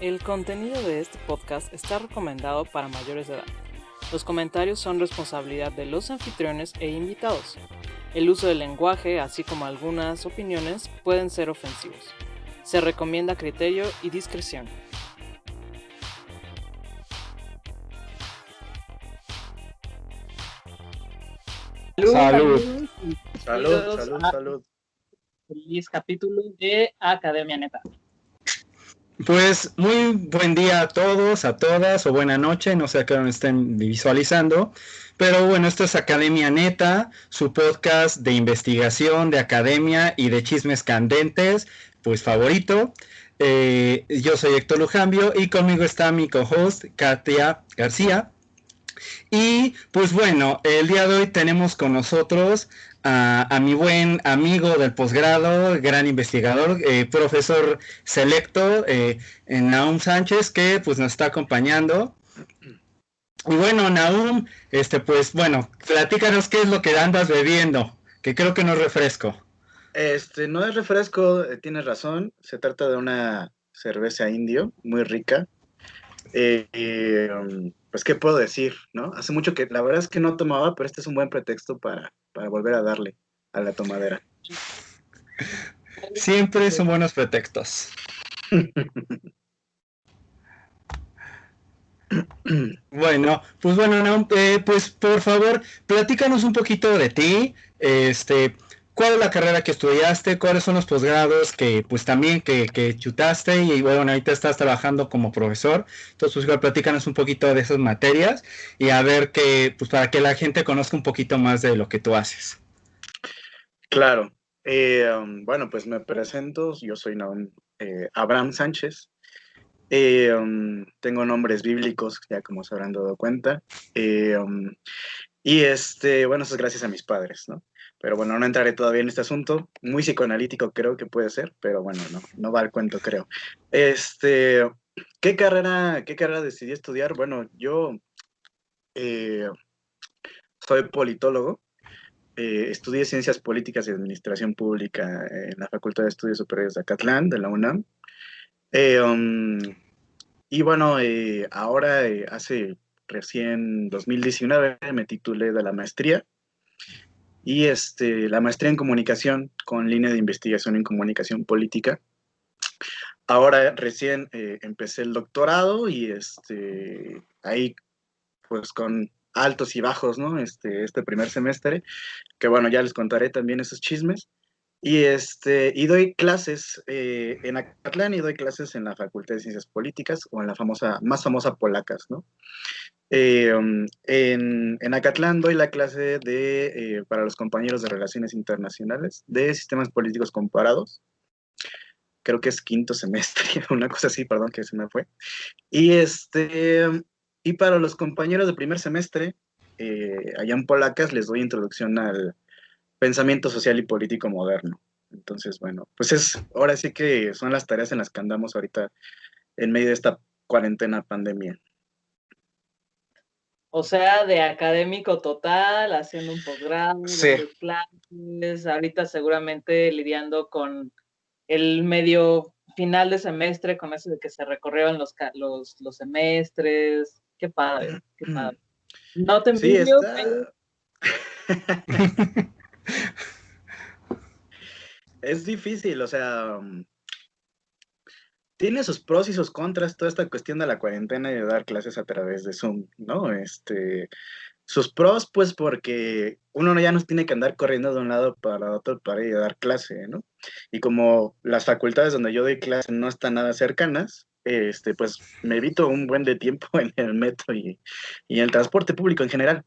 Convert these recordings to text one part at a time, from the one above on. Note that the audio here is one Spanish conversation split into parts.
El contenido de este podcast está recomendado para mayores de edad. Los comentarios son responsabilidad de los anfitriones e invitados. El uso del lenguaje, así como algunas opiniones, pueden ser ofensivos. Se recomienda criterio y discreción. Salud. Salud, Bienvenidos salud, a salud. feliz capítulo de Academia Neta. Pues muy buen día a todos, a todas, o buena noche, no sé a qué hora me estén visualizando. Pero bueno, esto es Academia Neta, su podcast de investigación, de academia y de chismes candentes, pues favorito. Yo soy Héctor Lujambio y conmigo está mi co-host, Katia García. Y pues bueno, el día de hoy tenemos con nosotros a mi buen amigo del posgrado, gran investigador, profesor selecto, Nahum Sánchez, que pues nos está acompañando. Y bueno, Nahum, pues bueno, platícanos qué es lo que andas bebiendo, que creo que no es refresco. No es refresco, tienes razón. Se trata de una cerveza indio muy rica. Pues, ¿qué puedo decir, no? Hace mucho que, la verdad es que no tomaba, pero este es un buen pretexto para volver a darle a la tomadera. Siempre son buenos pretextos. Bueno, pues bueno, Nahum, pues por favor, platícanos un poquito de ti, cuál es la carrera que estudiaste, cuáles son los posgrados que pues también que chutaste y bueno, ahorita estás trabajando como profesor, entonces pues igual platícanos un poquito de esas materias y a ver que, pues para que la gente conozca un poquito más de lo que tú haces. Claro. Bueno, pues me presento. Yo soy Nahum Abraham Sánchez. Tengo nombres bíblicos, ya como se habrán dado cuenta. Bueno, eso es gracias a mis padres, ¿no? Pero bueno, no entraré todavía en este asunto. Muy psicoanalítico creo que puede ser, pero bueno, no va al cuento, creo. ¿Qué carrera decidí estudiar? Bueno, yo eh, soy politólogo. Estudié Ciencias Políticas y Administración Pública en la Facultad de Estudios Superiores de Acatlán, de la UNAM. Eh, um, y bueno, ahora, hace recién 2019, me titulé de la maestría. Y la maestría en comunicación con línea de investigación en comunicación política. Ahora recién empecé el doctorado y ahí pues con altos y bajos, ¿no? Este primer semestre, que bueno, ya les contaré también esos chismes. Y doy clases en Acatlán y doy clases en la Facultad de Ciencias Políticas o en la más famosa Polacas, ¿no? En Acatlán doy la clase para los compañeros de Relaciones Internacionales de Sistemas Políticos Comparados. Creo que es quinto semestre, una cosa así, perdón, que se me fue. Y, y para los compañeros de primer semestre, allá en Polacas, les doy introducción al pensamiento social y político moderno. Entonces, bueno, pues ahora sí que son las tareas en las que andamos ahorita en medio de esta cuarentena pandemia. O sea, de académico total, haciendo un posgrado, Sí, dando clases, ahorita seguramente lidiando con el medio final de semestre, con eso de que se recorrieron los semestres. Qué padre, qué padre. No te sí, envidio, pero es difícil, o sea, tiene sus pros y sus contras toda esta cuestión de la cuarentena y de dar clases a través de Zoom, ¿no? Sus pros, pues porque uno ya no tiene que andar corriendo de un lado para otro para ir a dar clase, ¿no? Y como las facultades donde yo doy clase no están nada cercanas, pues me evito un buen de tiempo en el metro y en el transporte público en general.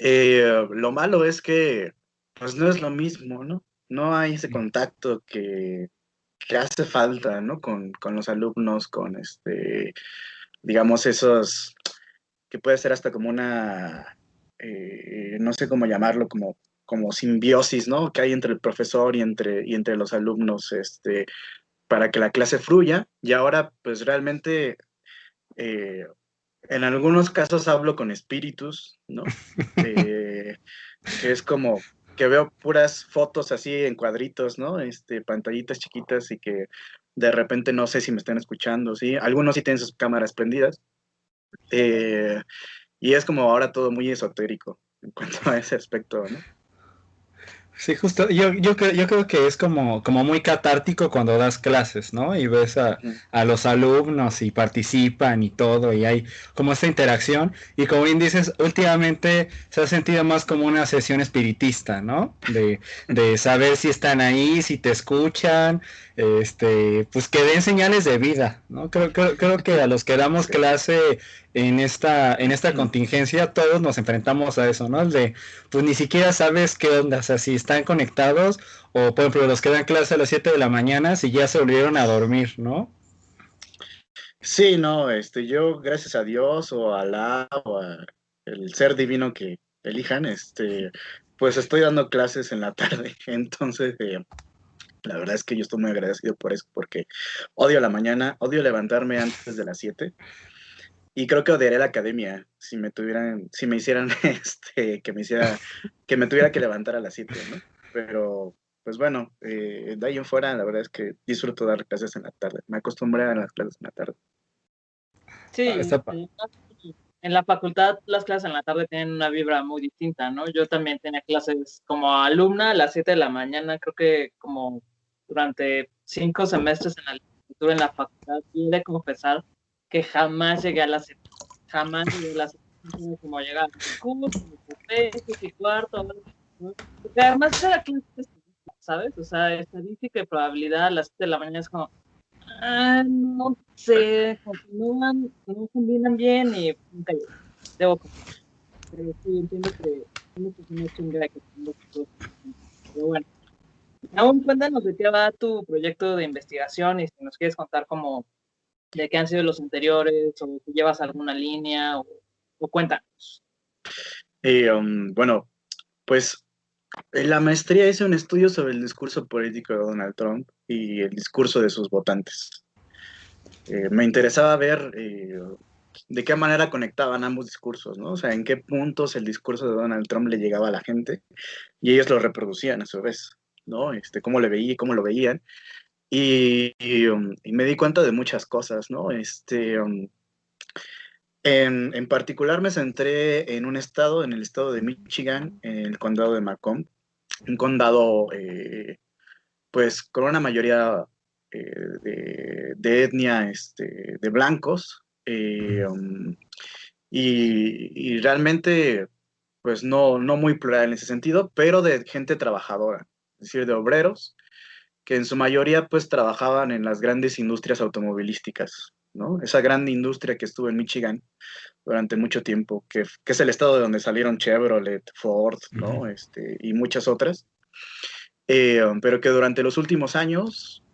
Lo malo es que, pues no es lo mismo, ¿no? No hay ese contacto que hace falta, ¿no? Con los alumnos, digamos, esos, que puede ser hasta como no sé cómo llamarlo, como simbiosis, ¿no? Que hay entre el profesor y entre los alumnos, para que la clase fluya. Y ahora, pues realmente, eh, en algunos casos hablo con espíritus, ¿no? Eh, que es como que veo puras fotos así en cuadritos, ¿no? Pantallitas chiquitas y que De repente no sé si me están escuchando, ¿sí? Algunos sí tienen sus cámaras prendidas. Y es como ahora todo muy esotérico en cuanto a ese aspecto, ¿no? Sí, justo, yo creo que es como muy catártico cuando das clases, ¿no? Y ves Ujú. a los alumnos y participan y todo, y hay como esta interacción. Y como bien dices, últimamente se ha sentido más como una sesión espiritista, ¿no? De saber si están ahí, si te escuchan, pues que den señales de vida, ¿no? Creo que a los que damos Sí. clase en esta contingencia, todos nos enfrentamos a eso, ¿no? El de pues ni siquiera sabes qué onda, o sea, si están conectados o por ejemplo los que dan clase a las 7 de la mañana, si ya se volvieron a dormir, ¿no? Sí, no, yo, gracias a Dios o a Alá o a el ser divino que elijan, pues estoy dando clases en la tarde. Entonces, la verdad es que yo estoy muy agradecido por eso, porque odio la mañana, odio levantarme antes de las 7 y creo que odiaría la academia si me hicieran, que me tuviera que levantar a las 7, ¿no? Pero, pues bueno, de ahí en fuera, la verdad es que disfruto dar clases en la tarde. Me acostumbré a las clases en la tarde. Sí, Está en la facultad las clases en la tarde tienen una vibra muy distinta, ¿no? Yo también tenía clases como alumna a las 7 de la mañana, creo que como durante 5 semestres en la licenciatura en la facultad, y he de confesar que jamás llegué a las 7, jamás llegué a las 7, como llegar a mi curso, mi café, 7:15, ¿no? Porque además cada clase es estadística, ¿sabes? O sea, estadística y probabilidad a las 7 de la mañana es como, no sé, continúan, no combinan bien y nunca llegué. Debo confesar. Pero sí, entiendo que es una chinga que tengo que todo. Pero bueno, aún cuéntanos de qué va tu proyecto de investigación y si nos quieres contar como de qué han sido los anteriores o si llevas alguna línea o cuéntanos. Bueno, pues en la maestría hice un estudio sobre el discurso político de Donald Trump y el discurso de sus votantes. Me interesaba ver de qué manera conectaban ambos discursos, ¿no? O sea, en qué puntos el discurso de Donald Trump le llegaba a la gente y ellos lo reproducían a su vez, ¿no? Cómo le veía, cómo lo veían. Y me di cuenta de muchas cosas, ¿no? En particular me centré en un estado, en el estado de Michigan, en el condado de Macomb, un condado pues con una mayoría de etnia de blancos y realmente pues no muy plural en ese sentido, pero de gente trabajadora, es decir, de obreros que en su mayoría pues trabajaban en las grandes industrias automovilísticas, ¿no? Esa gran industria que estuvo en Michigan durante mucho tiempo, que es el estado de donde salieron Chevrolet, Ford, ¿no? Y muchas otras, pero que durante los últimos años,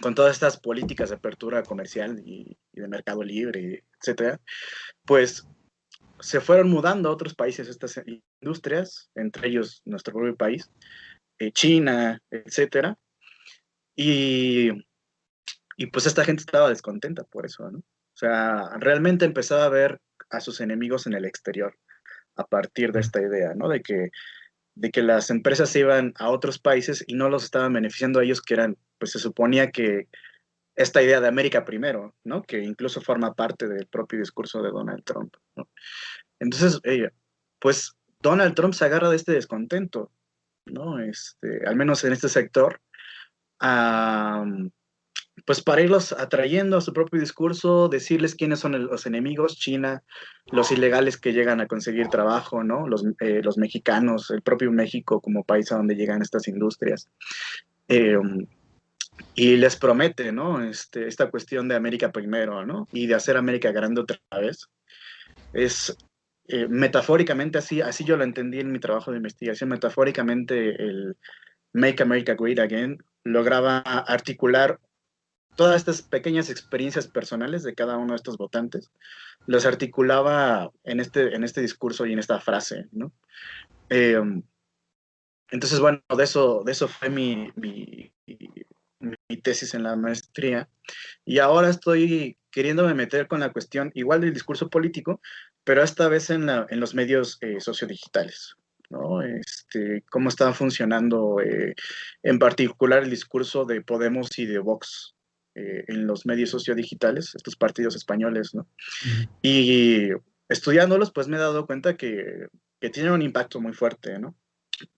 con todas estas políticas de apertura comercial y de mercado libre, etcétera, pues se fueron mudando a otros países estas industrias, entre ellos nuestro propio país, China, etcétera, y, y pues esta gente estaba descontenta por eso, ¿no? O sea, realmente empezaba a ver a sus enemigos en el exterior a partir de esta idea, ¿no? De que las empresas se iban a otros países y no los estaban beneficiando a ellos, que eran, pues se suponía que esta idea de América primero, ¿no? Que incluso forma parte del propio discurso de Donald Trump, ¿no? Entonces, pues Donald Trump se agarra de este descontento, ¿no? Al menos en este sector, a, pues para irlos atrayendo a su propio discurso, decirles quiénes son los enemigos, China, los ilegales que llegan a conseguir trabajo, ¿no? Los mexicanos, el propio México como país a donde llegan estas industrias. Eh, y les promete, ¿no? Esta cuestión de América primero, ¿no? Y de hacer América grande otra vez. Es metafóricamente, así yo lo entendí en mi trabajo de investigación, metafóricamente el Make America Great Again lograba articular todas estas pequeñas experiencias personales de cada uno de estos votantes, los articulaba en este discurso y en esta frase, ¿no? Eh, entonces, bueno, de eso fue mi tesis en la maestría. Y ahora estoy queriéndome meter con la cuestión igual del discurso político, pero esta vez en los medios sociodigitales, ¿no? Cómo está funcionando en particular el discurso de Podemos y de Vox, en los medios sociodigitales, estos partidos españoles, ¿no? Ujú. Y estudiándolos, pues me he dado cuenta que tienen un impacto muy fuerte, ¿no?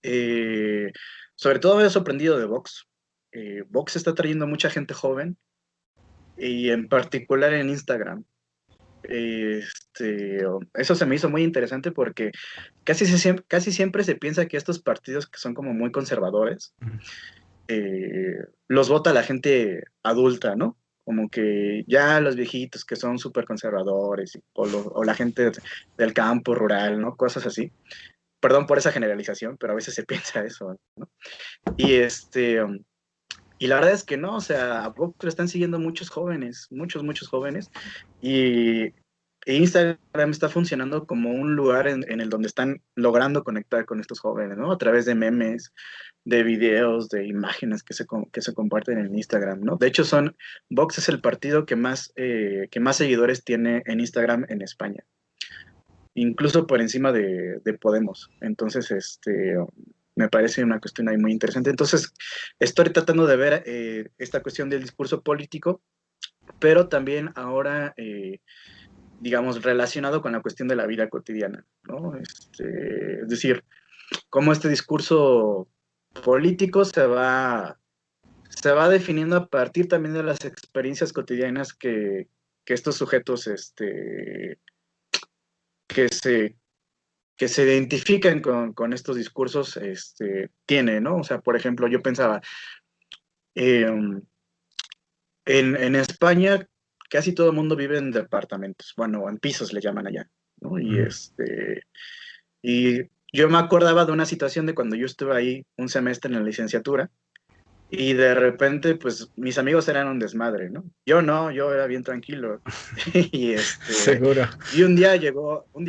Eh, Sobre todo me he sorprendido de Vox. Vox está trayendo mucha gente joven y en particular en Instagram. Eso se me hizo muy interesante porque casi siempre se piensa que estos partidos que son como muy conservadores, Ujú. los vota la gente adulta, ¿no? Como que ya los viejitos que son súper conservadores o la gente del campo rural, ¿no? Cosas así. Perdón por esa generalización, pero a veces se piensa eso, ¿no? Y y la verdad es que no, o sea, a Vox lo están siguiendo muchos jóvenes, muchos jóvenes, y Instagram está funcionando como un lugar en el donde están logrando conectar con estos jóvenes, ¿no? A través de memes, de videos, de imágenes que se comparten en Instagram, ¿no? De hecho, Vox es el partido que más seguidores tiene en Instagram en España, incluso por encima de Podemos. Entonces, me parece una cuestión ahí muy interesante. Entonces, estoy tratando de ver esta cuestión del discurso político, pero también ahora, digamos, relacionado con la cuestión de la vida cotidiana, ¿no? Es decir, cómo este discurso político se va definiendo a partir también de las experiencias cotidianas que estos sujetos, que se que se identifican con estos discursos tiene, ¿no? O sea, por ejemplo, yo pensaba, eh, en España casi todo el mundo vive en departamentos, bueno, en pisos le llaman allá, ¿no? Ujú. Y yo me acordaba de una situación de cuando yo estuve ahí un semestre en la licenciatura y de repente, pues, mis amigos eran un desmadre, ¿no? Yo no, yo era bien tranquilo. y Seguro. y un día llegó un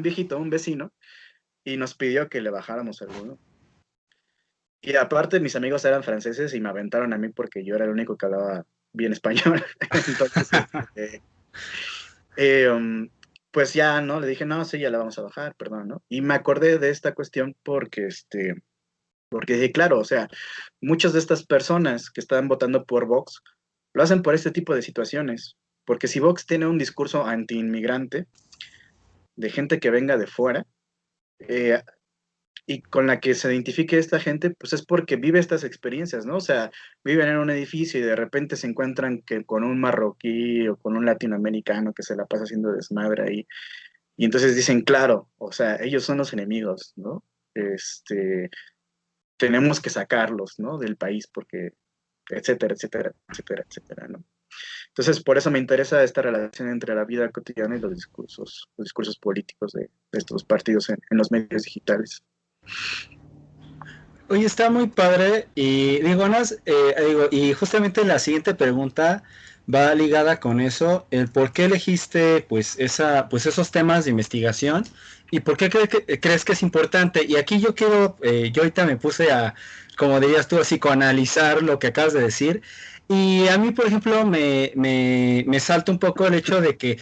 viejito, un vecino, y nos pidió que le bajáramos alguno. Y aparte, mis amigos eran franceses y me aventaron a mí porque yo era el único que hablaba bien español. Entonces, eh, um, pues ya, ¿no? Le dije, no, sí, ya la vamos a bajar, perdón, ¿no? Y me acordé de esta cuestión porque dije, claro, o sea, muchas de estas personas que están votando por Vox lo hacen por este tipo de situaciones. Porque si Vox tiene un discurso anti-inmigrante, de gente que venga de fuera, eh, y con la que se identifique esta gente, pues es porque vive estas experiencias, ¿no? O sea, viven en un edificio y de repente se encuentran que con un marroquí o con un latinoamericano que se la pasa haciendo desmadre ahí. Y entonces dicen, claro, o sea, ellos son los enemigos, ¿no? Este, Tenemos que sacarlos, ¿no? Del país porque, etcétera, ¿no? Entonces, por eso me interesa esta relación entre la vida cotidiana y los discursos políticos de estos partidos en los medios digitales. Oye, está muy padre y digo, y justamente la siguiente pregunta va ligada con eso, el por qué elegiste pues esos temas de investigación y por qué crees que es importante. Y aquí yo ahorita me puse como dirías tú, a psicoanalizar lo que acabas de decir. Y a mí, por ejemplo, me salta un poco el hecho de que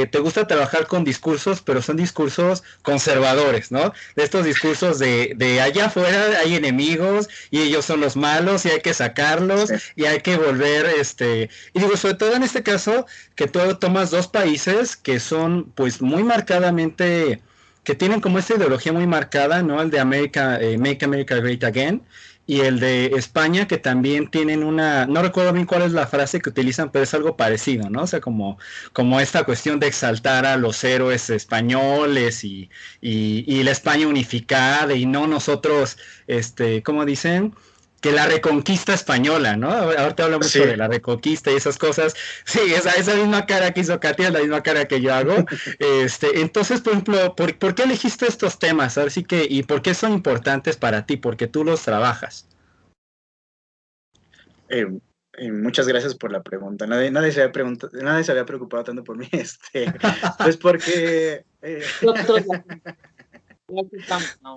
te gusta trabajar con discursos, pero son discursos conservadores, ¿no? De estos discursos de allá afuera hay enemigos y ellos son los malos y hay que sacarlos Sí. y hay que volver, y digo, sobre todo en este caso, que tú tomas dos países que son pues muy marcadamente, que tienen como esta ideología muy marcada, ¿no? El de Make America Great Again, y el de España, que también tienen no recuerdo bien cuál es la frase que utilizan, pero es algo parecido, ¿no? O sea, como esta cuestión de exaltar a los héroes españoles y la España unificada y no nosotros, ¿cómo dicen? Que la reconquista española, ¿no? Ahorita habla mucho Sí, de la reconquista y esas cosas. Sí, esa misma cara que hizo Katia es la misma cara que yo hago. Entonces, por ejemplo, ¿por qué elegiste estos temas? A ver si ¿y por qué son importantes para ti? Porque tú los trabajas. Eh, muchas gracias por la pregunta. Nadie se había preocupado tanto por mí. Pues porque Nosotros ya estamos, ¿no?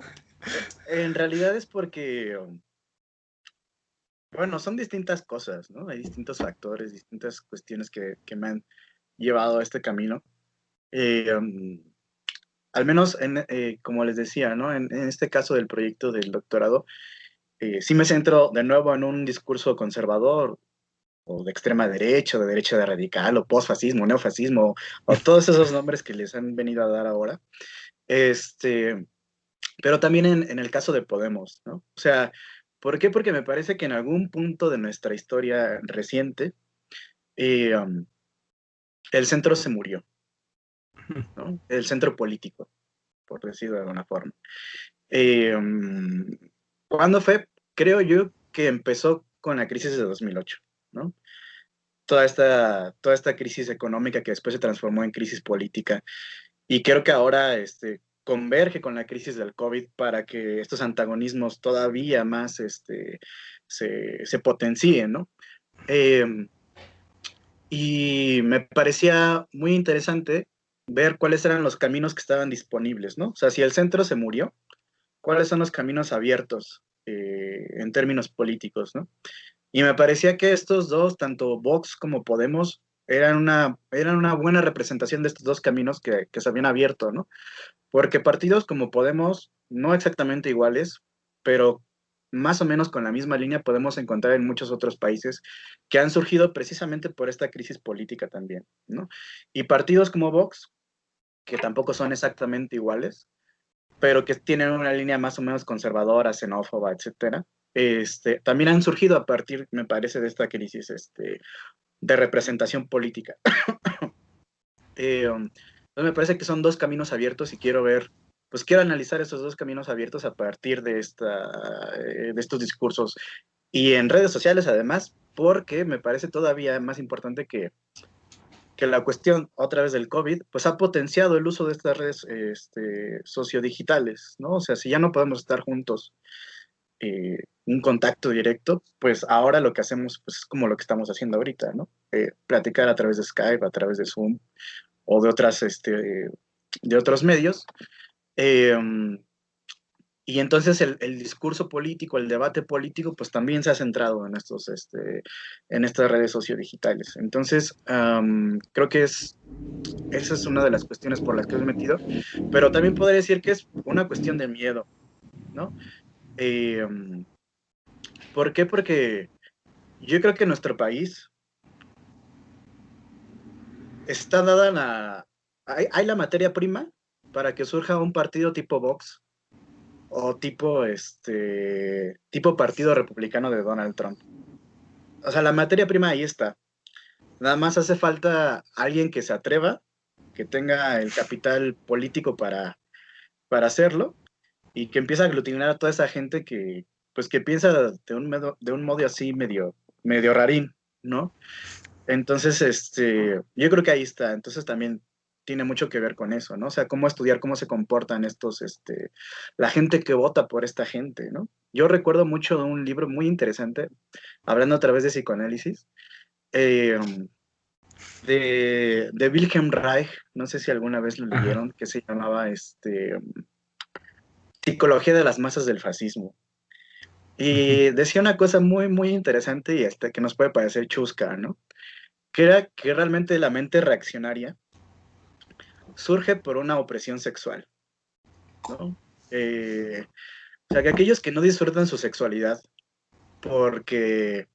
en realidad es porque, bueno, son distintas cosas, ¿no? Hay distintos factores, distintas cuestiones que me han llevado a este camino. Al menos, como les decía, ¿no? En este caso del proyecto del doctorado, sí me centro de nuevo en un discurso conservador, o de extrema derecha, o de derecha de radical, o posfascismo, neofascismo, o todos esos nombres que les han venido a dar ahora. Pero también en el caso de Podemos, ¿no? O sea, ¿por qué? Porque me parece que en algún punto de nuestra historia reciente, eh, um, el centro se murió, ¿no? El centro político, por decirlo de alguna forma. Um, ¿Cuándo fue? Creo yo que empezó con la crisis de 2008, ¿no? Toda esta crisis económica que después se transformó en crisis política. Y creo que ahora converge con la crisis del COVID para que estos antagonismos todavía más se potencien, ¿no? Eh, y me parecía muy interesante ver cuáles eran los caminos que estaban disponibles, ¿no? O sea, si el centro se murió, ¿cuáles son los caminos abiertos en términos políticos, ¿no? Y me parecía que estos dos, tanto Vox como Podemos, eran una buena representación de estos dos caminos que se habían abierto, ¿no? Porque partidos como Podemos, no exactamente iguales, pero más o menos con la misma línea podemos encontrar en muchos otros países que han surgido precisamente por esta crisis política también, ¿no? Y partidos como Vox, que tampoco son exactamente iguales, pero que tienen una línea más o menos conservadora, xenófoba, etcétera, también han surgido a partir, me parece, de esta crisis de representación política. Entonces me parece que son dos caminos abiertos y quiero analizar esos dos caminos abiertos a partir de estos discursos y en redes sociales además, porque me parece todavía más importante que la cuestión otra vez del COVID, pues ha potenciado el uso de estas redes sociodigitales, ¿no? O sea, si ya no podemos estar juntos, un contacto directo, pues ahora lo que hacemos pues, es como lo que estamos haciendo ahorita, ¿no? Platicar a través de Skype, a través de Zoom o de otros medios. Eh, y entonces el discurso político, el debate político, pues también se ha centrado en estas redes sociodigitales. Entonces, creo que esa es una de las cuestiones por las que me he metido, pero también podría decir que es una cuestión de miedo, ¿no? ¿Por qué? Porque yo creo que nuestro país está hay la materia prima para que surja un partido tipo Vox o tipo partido republicano de Donald Trump. O sea, la materia prima ahí está. Nada más hace falta alguien que se atreva, que tenga el capital político para hacerlo y que empiece a aglutinar a toda esa gente pues, que piensa de un modo así medio rarín, ¿no? Entonces, yo creo que ahí está. Entonces también tiene mucho que ver con eso, ¿no? O sea, cómo estudiar cómo se comportan la gente que vota por esta gente, ¿no? Yo recuerdo mucho de un libro muy interesante, hablando a través de psicoanálisis, eh, de Wilhelm Reich, no sé si alguna vez lo leyeron, que se llamaba Psicología de las masas del fascismo. Y decía una cosa muy, muy interesante y que nos puede parecer chusca, ¿no? Que era que realmente la mente reaccionaria surge por una opresión sexual, ¿no? O sea, que aquellos que no disfrutan su sexualidad porque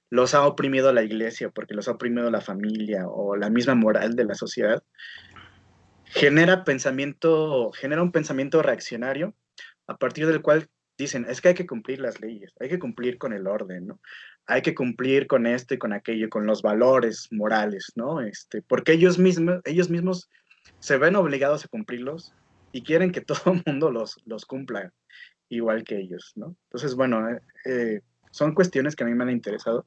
los ha oprimido la iglesia, porque los ha oprimido la familia o la misma moral de la sociedad, genera un pensamiento reaccionario a partir del cual dicen, es que hay que cumplir las leyes, hay que cumplir con el orden, ¿no? Hay que cumplir con esto y con aquello, con los valores morales, ¿no? Porque ellos mismos se ven obligados a cumplirlos y quieren que todo el mundo los cumpla igual que ellos, ¿no? Entonces, bueno, son cuestiones que a mí me han interesado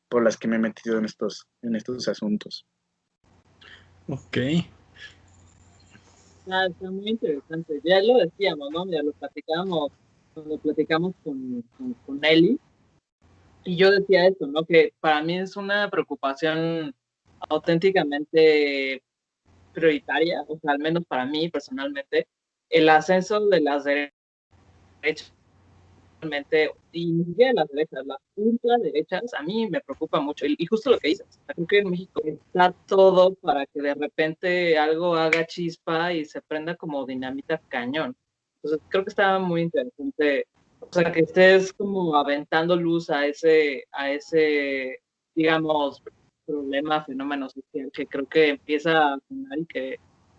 por las que me he metido en estos asuntos. Ok. Está muy interesante. Ya lo decíamos, ¿no? Ya lo platicamos cuando platicamos con Eli. Y yo decía esto, ¿no? Que para mí es una preocupación auténticamente prioritaria, o sea, al menos para mí personalmente, el ascenso de las derechas, y ni siquiera las derechas, las ultraderechas, a mí me preocupa mucho. Y justo lo que dices, creo que en México está todo para que de repente algo haga chispa y se prenda como dinamita cañón. Entonces, creo que está muy interesante O sea, que estés como aventando luz digamos, problema, fenómeno social que creo que empieza a sonar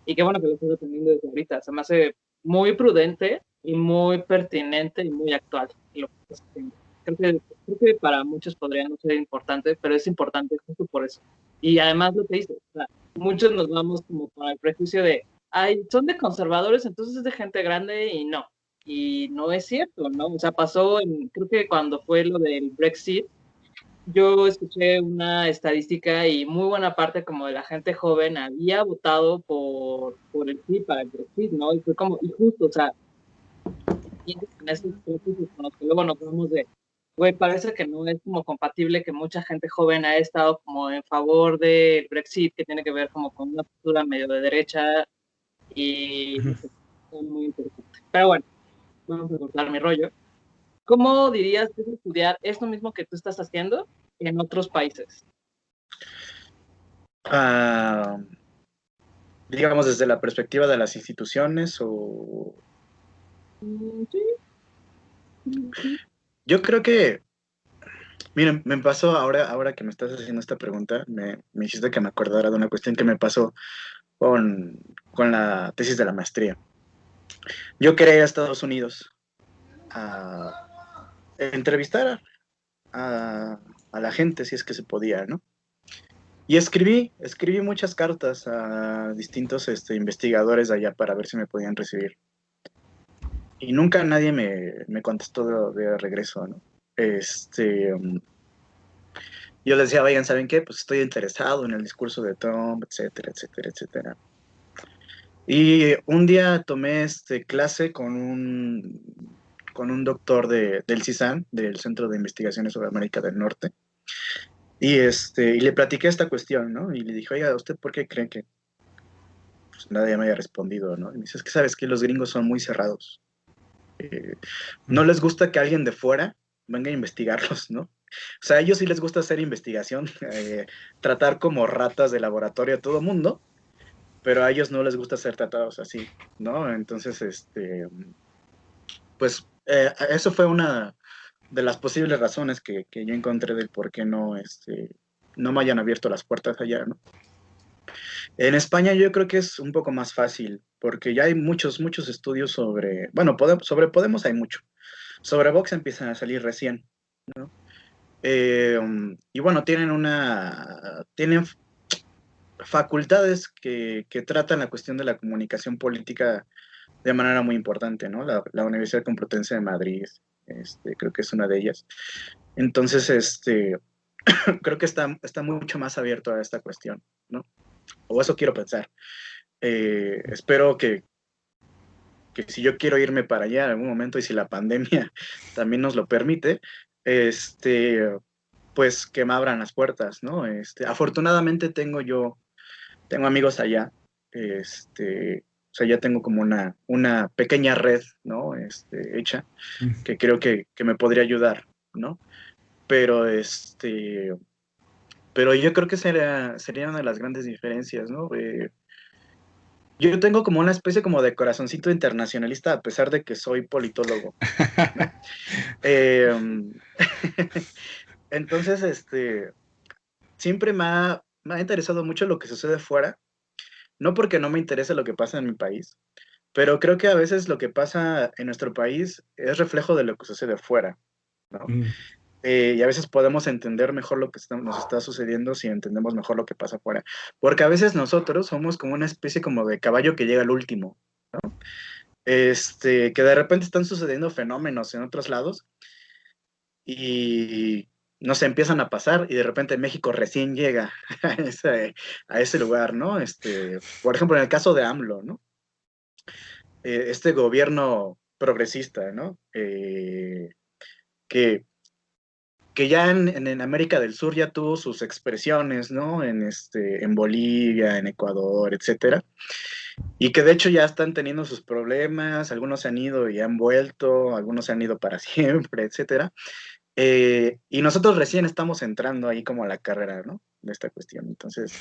y que bueno que lo estoy teniendo desde ahorita. Se me hace muy prudente y muy pertinente y muy actual lo que estás haciendo. Creo que para muchos podría no ser importante, pero es importante justo por eso. Y además lo que dices, o sea, muchos nos vamos como con el prejuicio de, ay, son de conservadores, entonces es de gente grande y no. Y no es cierto, ¿no? O sea, creo que cuando fue lo del Brexit, yo escuché una estadística y muy buena parte como de la gente joven había votado por el sí, para el Brexit, ¿no? Y fue como, y justo, o sea, piensas en esos prejuicios con los que luego nos vamos de, güey, parece que no es como compatible que mucha gente joven ha estado como en favor del Brexit, que tiene que ver como con una postura medio de derecha y no sé, es muy interesante. Pero bueno, vamos a cortar mi rollo. ¿Cómo dirías que es estudiar esto mismo que tú estás haciendo en otros países? Ah, digamos, desde la perspectiva de las instituciones o... Sí, sí. Yo creo que, miren, me pasó ahora que me estás haciendo esta pregunta, me hiciste que me acordara de una cuestión que me pasó con la tesis de la maestría. Yo quería ir a Estados Unidos a entrevistar a la gente, si es que se podía, ¿no? Y escribí muchas cartas a distintos investigadores de allá para ver si me podían recibir. Y nunca nadie me contestó de regreso, ¿no? Yo les decía, vayan, ¿saben qué? Pues estoy interesado en el discurso de Trump, etcétera, etcétera, etcétera. Y un día tomé clase con un doctor del CISAN, del Centro de Investigaciones sobre América del Norte, y le platiqué esta cuestión, ¿no? Y le dije, oiga, ¿usted por qué cree que pues, nadie me haya respondido, ¿no? Y me dice, es que sabes que los gringos son muy cerrados. No les gusta que alguien de fuera venga a investigarlos, ¿no? O sea, a ellos sí les gusta hacer investigación, tratar como ratas de laboratorio a todo mundo, pero a ellos no les gusta ser tratados así, ¿no? Entonces, pues eso fue una de las posibles razones que yo encontré del por qué no me hayan abierto las puertas allá, ¿no? En España yo creo que es un poco más fácil, porque ya hay muchos estudios sobre, bueno, sobre Podemos hay mucho, sobre Vox empiezan a salir recién, ¿no? Y bueno, tienen facultades que tratan la cuestión de la comunicación política de manera muy importante, ¿no? La Universidad Complutense de Madrid, creo que es una de ellas. Entonces, creo que está mucho más abierto a esta cuestión, ¿no? O eso quiero pensar. Espero que si yo quiero irme para allá en algún momento y si la pandemia también nos lo permite, pues que me abran las puertas, ¿no? Afortunadamente tengo amigos allá, o sea, ya tengo como una pequeña red, ¿no? Hecha, que creo que me podría ayudar, ¿no? Pero, pero yo creo que sería una de las grandes diferencias, ¿no? Yo tengo como una especie como de corazoncito internacionalista a pesar de que soy politólogo, ¿no? Eh, entonces, siempre me ha interesado mucho lo que sucede fuera, no porque no me interese lo que pasa en mi país, pero creo que a veces lo que pasa en nuestro país es reflejo de lo que sucede fuera, ¿no? Mm. Y a veces podemos entender mejor lo que nos está sucediendo si entendemos mejor lo que pasa afuera. Porque a veces nosotros somos como una especie como de caballo que llega al último, ¿no? Que de repente están sucediendo fenómenos en otros lados y no se empiezan a pasar y de repente México recién llega a ese lugar, ¿no? Por ejemplo, en el caso de AMLO, ¿no? Este gobierno progresista, ¿no? Que que ya en América del Sur ya tuvo sus expresiones, ¿no? En Bolivia, en Ecuador, etcétera. Y que de hecho ya están teniendo sus problemas, algunos se han ido y han vuelto, algunos se han ido para siempre, etcétera. Y nosotros recién estamos entrando ahí como a la carrera, ¿no? De esta cuestión. Entonces,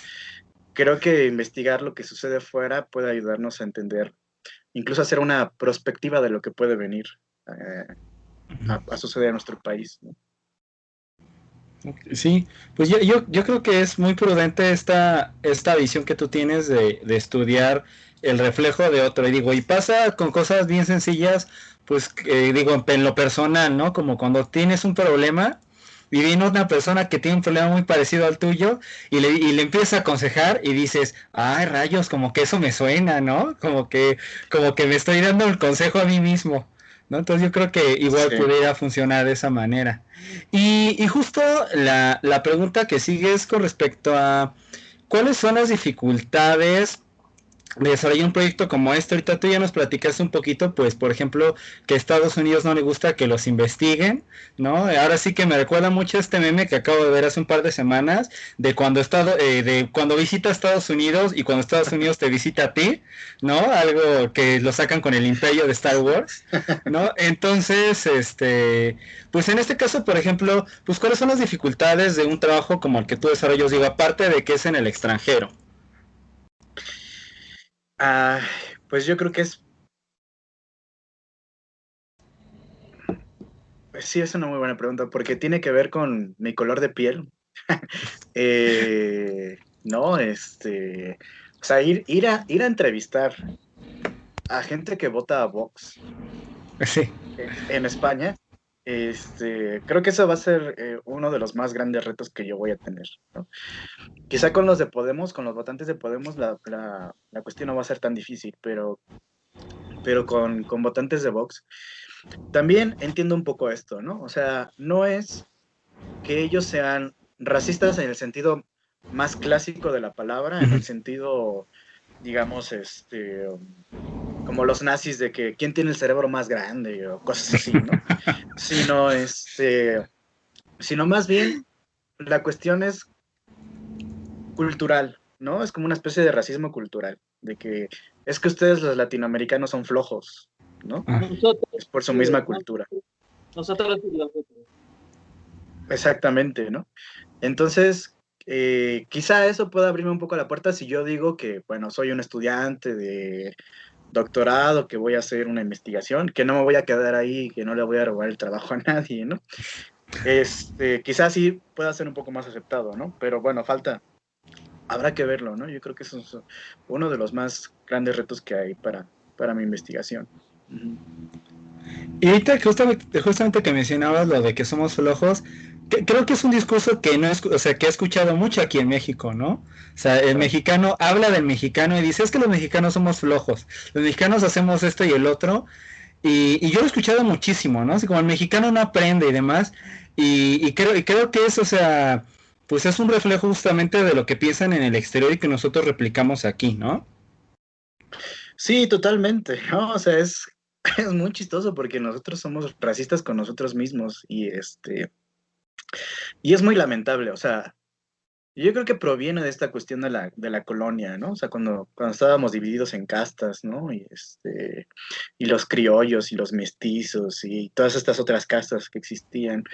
creo que investigar lo que sucede afuera puede ayudarnos a entender, incluso hacer una perspectiva de lo que puede venir. a suceder en nuestro país, ¿no? Sí, pues yo creo que es muy prudente esta visión que tú tienes de estudiar el reflejo de otro. Y digo, y pasa con cosas bien sencillas, pues digo, en lo personal, ¿no? Como cuando tienes un problema y viene una persona que tiene un problema muy parecido al tuyo y le empieza a aconsejar y dices, ay, rayos, como que eso me suena, ¿no? Como que me estoy dando el consejo a mí mismo, ¿no? Entonces yo creo que igual Sí. pudiera funcionar de esa manera. Y justo la pregunta que sigue es con respecto a cuáles son las dificultades de desarrollar un proyecto como este. Ahorita tú ya nos platicaste un poquito, pues, por ejemplo, que a Estados Unidos no le gusta que los investiguen, ¿no? Ahora sí que me recuerda mucho este meme que acabo de ver hace un par de semanas, de cuando visita Estados Unidos y cuando Estados Unidos te visita a ti, ¿no? Algo que lo sacan con el imperio de Star Wars, ¿no? Entonces, pues en este caso, por ejemplo, pues, ¿cuáles son las dificultades de un trabajo como el que tú desarrollas? Digo, aparte de que es en el extranjero. Pues yo creo que pues sí, es una muy buena pregunta, porque tiene que ver con mi color de piel. No, o sea, ir a entrevistar a gente que vota a Vox Sí. en España, creo que eso va a ser uno de los más grandes retos que yo voy a tener, ¿no? Quizá con los de Podemos, con los votantes de Podemos, la cuestión no va a ser tan difícil, pero con votantes de Vox, también entiendo un poco esto, ¿no? O sea, no es que ellos sean racistas en el sentido más clásico de la palabra, en el sentido, digamos, como los nazis de que quién tiene el cerebro más grande o cosas así, ¿no? Sino, sino más bien la cuestión es cultural, ¿no? Es como una especie de racismo cultural, de que es que ustedes los latinoamericanos son flojos, ¿no? Nosotros, Es por su misma cultura. nosotros y los otros. Exactamente, ¿no? Entonces, quizá eso pueda abrirme un poco la puerta si yo digo que, bueno, soy un estudiante de doctorado, que voy a hacer una investigación, que no me voy a quedar ahí, que no le voy a robar el trabajo a nadie, ¿no? Quizás sí pueda ser un poco más aceptado, ¿no? Pero bueno, habrá que verlo, ¿no? Yo creo que eso es uno de los más grandes retos que hay para mi investigación. Uh-huh. Y ahorita justamente que mencionabas lo de que somos flojos, creo que es un discurso que no es, o sea, que he escuchado mucho aquí en México, ¿no? O sea, el mexicano habla del mexicano y dice, es que los mexicanos somos flojos, los mexicanos hacemos esto y el otro, y yo lo he escuchado muchísimo, ¿no? Así como el mexicano no aprende y demás, y creo que eso, o sea, pues es un reflejo justamente de lo que piensan en el exterior y que nosotros replicamos aquí, ¿no? Sí, totalmente, ¿no? O sea, es muy chistoso porque nosotros somos racistas con nosotros mismos y es muy lamentable, o sea, yo creo que proviene de esta cuestión de la colonia, ¿no? O sea, cuando estábamos divididos en castas, ¿no? Y los criollos y los mestizos y todas estas otras castas que existían,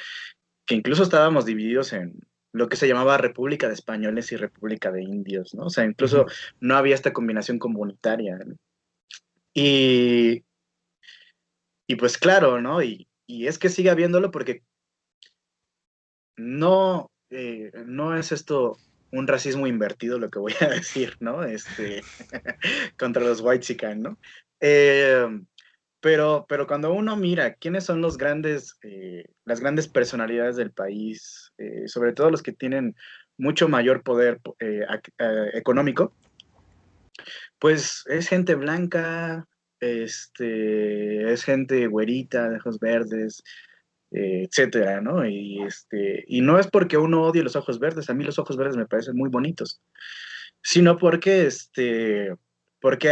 que incluso estábamos divididos en lo que se llamaba República de Españoles y República de Indios, ¿no? O sea, incluso no había esta combinación comunitaria, ¿no? Y, y pues claro, ¿no? Y es que sigue habiéndolo porque no es esto un racismo invertido lo que voy a decir, ¿no? Contra los whitexican, ¿no? Eh, pero cuando uno mira quiénes son las grandes personalidades del país, sobre todo los que tienen mucho mayor poder económico, pues es gente blanca, es gente güerita, de ojos verdes, etcétera, ¿no? Y no es porque uno odie los ojos verdes, a mí los ojos verdes me parecen muy bonitos, sino porque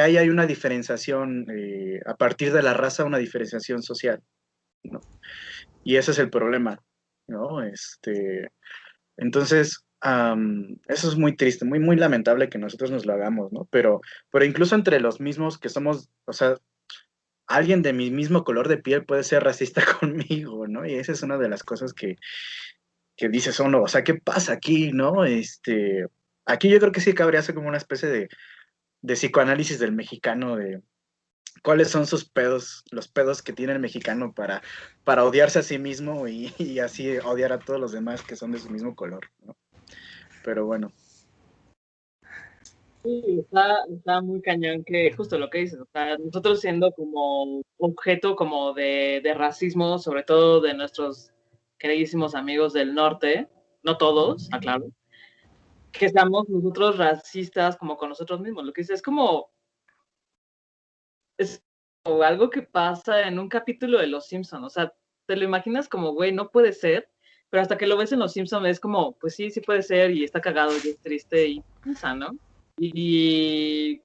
ahí hay una diferenciación, a partir de la raza, una diferenciación social, ¿no? Y ese es el problema, ¿no? Entonces, eso es muy triste, muy, muy lamentable que nosotros nos lo hagamos, ¿no? Pero incluso entre los mismos que somos, o sea, alguien de mi mismo color de piel puede ser racista conmigo, ¿no? Y esa es una de las cosas que dices, oh, no, o sea, ¿qué pasa aquí, no? Aquí yo creo que sí cabría hacer como una especie de psicoanálisis del mexicano, cuáles son sus pedos, los pedos que tiene el mexicano para odiarse a sí mismo y así odiar a todos los demás que son de su mismo color, ¿no? Pero bueno. Sí, está muy cañón que justo lo que dices, o sea, nosotros siendo como objeto como de racismo, sobre todo de nuestros queridísimos amigos del norte, no todos, aclaro, que seamos nosotros racistas como con nosotros mismos. Lo que dices es como algo que pasa en un capítulo de Los Simpsons, o sea, te lo imaginas como, güey, no puede ser, pero hasta que lo ves en Los Simpsons es como, pues sí, sí puede ser y está cagado y es triste y piensa, ¿no? Y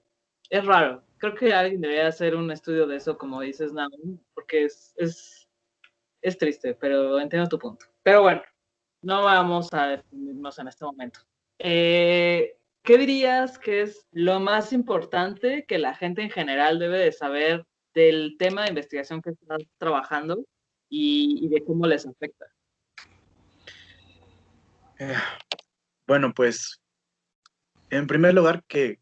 es raro. Creo que alguien debería hacer un estudio de eso, como dices, no, porque es triste, pero entiendo tu punto. Pero bueno, no vamos a definirnos en este momento. ¿Qué dirías que es lo más importante que la gente en general debe de saber del tema de investigación que estás trabajando y de cómo les afecta? Bueno, pues en primer lugar que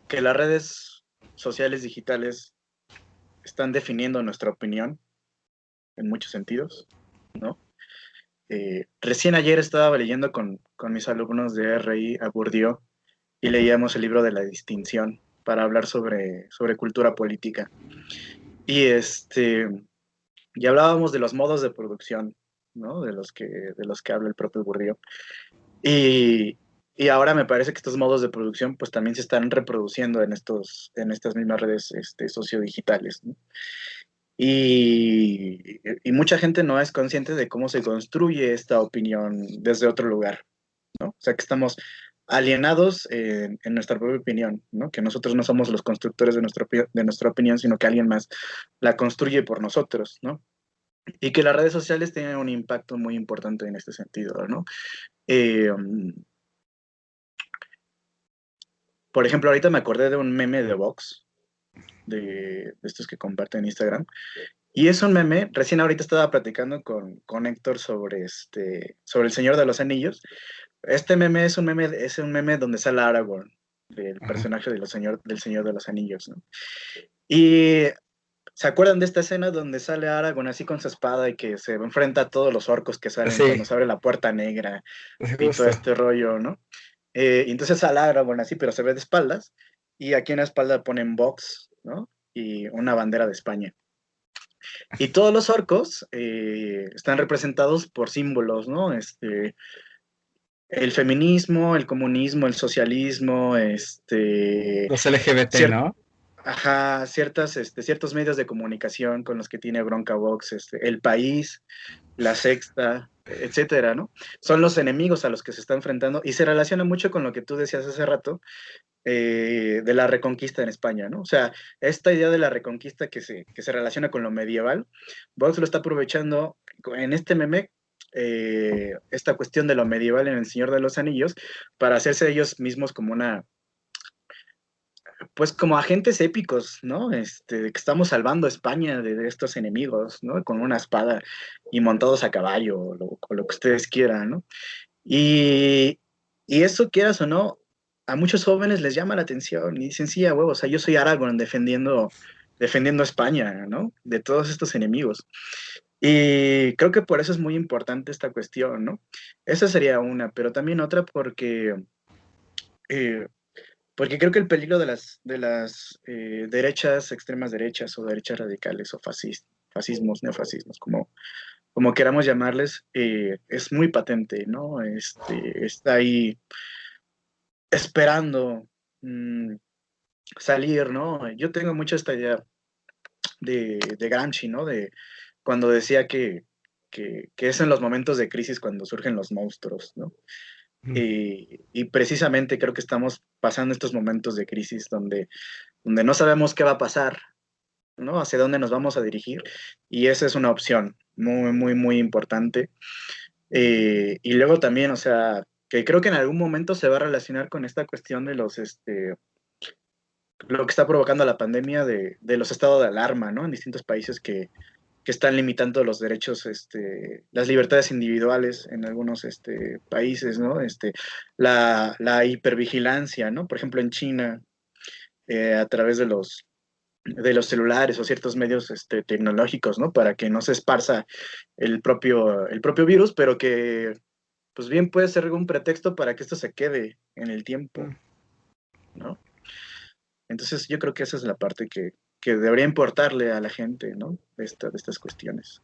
las redes sociales digitales están definiendo nuestra opinión en muchos sentidos, ¿no? Recién ayer estaba leyendo con mis alumnos de RI a Bourdieu y leíamos el libro de la distinción para hablar sobre cultura política. Y y hablábamos de los modos de producción, ¿no? De los que habla el propio Bourdieu. Y, y ahora me parece que estos modos de producción pues también se están reproduciendo en estas mismas redes sociodigitales, ¿no? Y mucha gente no es consciente de cómo se construye esta opinión desde otro lugar, ¿no? O sea, que estamos alienados en nuestra propia opinión, ¿no? Que nosotros no somos los constructores de nuestra opinión, sino que alguien más la construye por nosotros, ¿no? Y que las redes sociales tienen un impacto muy importante en este sentido, ¿no? Eh, por ejemplo, ahorita me acordé de un meme de Vox, de estos que comparten en Instagram, y es un meme, recién ahorita estaba platicando con Héctor sobre El Señor de los Anillos. Este meme es un meme donde sale Aragorn, del Ajá. personaje del Señor de los Anillos, ¿no? Y ¿se acuerdan de esta escena donde sale Aragorn así con su espada y que se enfrenta a todos los orcos que salen cuando Sí, se abre la puerta negra y todo justo. este rollo, ¿no? Y entonces sale Aragorn así, pero se ve de espaldas, y aquí en la espalda ponen Vox, ¿no? Y una bandera de España. Y todos los orcos están representados por símbolos, ¿no? El feminismo, el comunismo, el socialismo, Los LGBT, cier- ¿no? ajá, ciertos medios de comunicación con los que tiene bronca Vox, El País, La Sexta, etcétera, ¿no? Son los enemigos a los que se está enfrentando y se relaciona mucho con lo que tú decías hace rato, de la reconquista en España, ¿no? O sea, esta idea de la reconquista que se relaciona con lo medieval, Vox lo está aprovechando en este meme, esta cuestión de lo medieval en El Señor de los Anillos, para hacerse ellos mismos como pues como agentes épicos, ¿no? Que estamos salvando a España de estos enemigos, ¿no? Con una espada y montados a caballo, o lo que ustedes quieran, ¿no? Y, y eso, quieras o no, a muchos jóvenes les llama la atención y dicen, sí, a huevo, o sea, yo soy Aragorn defendiendo a España, ¿no? De todos estos enemigos. Y creo que por eso es muy importante esta cuestión, ¿no? Esa sería una, pero también otra eh, porque creo que el peligro de las derechas, extremas derechas o derechas radicales o fascismos, neofascismos, como queramos llamarles, es muy patente, ¿no? Está ahí esperando mm, salir, ¿no? Yo tengo mucho esta idea de Gramsci, ¿no? De cuando decía que es en los momentos de crisis cuando surgen los monstruos, ¿no? Y precisamente creo que estamos pasando estos momentos de crisis donde no sabemos qué va a pasar, ¿no? Hacia dónde nos vamos a dirigir, y esa es una opción muy, muy, muy importante. Y luego también, o sea, que creo que en algún momento se va a relacionar con esta cuestión de lo que está provocando la pandemia de los estados de alarma, ¿no? En distintos países que están limitando los derechos, las libertades individuales en algunos países, ¿no? La hipervigilancia, ¿no? Por ejemplo, en China, a través de los celulares o ciertos medios tecnológicos, ¿no? Para que no se esparza el propio virus, pero que pues bien puede ser un pretexto para que esto se quede en el tiempo, ¿no? Entonces yo creo que esa es la parte que debería importarle a la gente, ¿no? De estas cuestiones.